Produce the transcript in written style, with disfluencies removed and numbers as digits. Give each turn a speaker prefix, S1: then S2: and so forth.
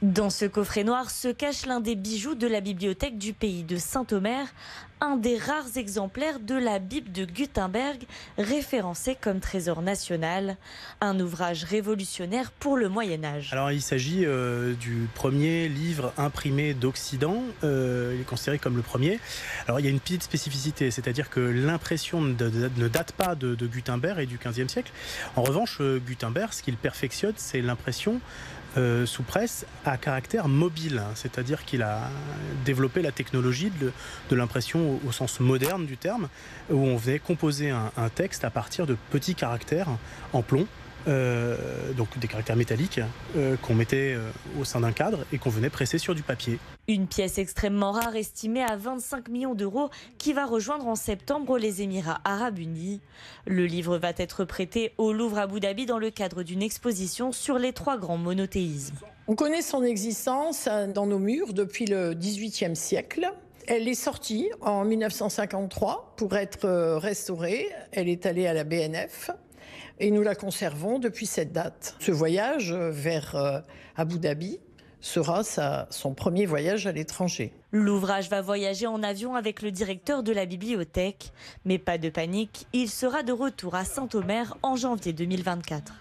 S1: Dans ce coffret noir se cache l'un des bijoux de la bibliothèque du pays de Saint-Omer, un des rares exemplaires de la Bible de Gutenberg, référencée comme trésor national, un ouvrage révolutionnaire pour le Moyen-Âge.
S2: Alors il s'agit du premier livre imprimé d'Occident, il est considéré comme le premier. Alors il y a une petite spécificité, c'est-à-dire que l'impression ne date pas de Gutenberg et du XVe siècle. En revanche, Gutenberg, ce qu'il perfectionne, c'est l'impression sous presse à caractère mobile, c'est-à-dire qu'il a développé la technologie de l'impression au sens moderne du terme, où on venait composer un texte à partir de petits caractères en plomb, donc des caractères métalliques qu'on mettait au sein d'un cadre et qu'on venait presser sur du papier.
S1: Une pièce extrêmement rare estimée à 25 millions d'euros qui va rejoindre en septembre les Émirats arabes unis. Le livre va être prêté au Louvre Abu Dhabi dans le cadre d'une exposition sur les 3 grands monothéismes.
S3: On connaît son existence dans nos murs depuis le XVIIIe siècle. Elle est sortie en 1953 pour être restaurée. Elle est allée à la BNF. Et nous la conservons depuis cette date. Ce voyage vers Abu Dhabi sera son premier voyage à l'étranger.
S1: L'ouvrage va voyager en avion avec le directeur de la bibliothèque. Mais pas de panique, il sera de retour à Saint-Omer en janvier 2024.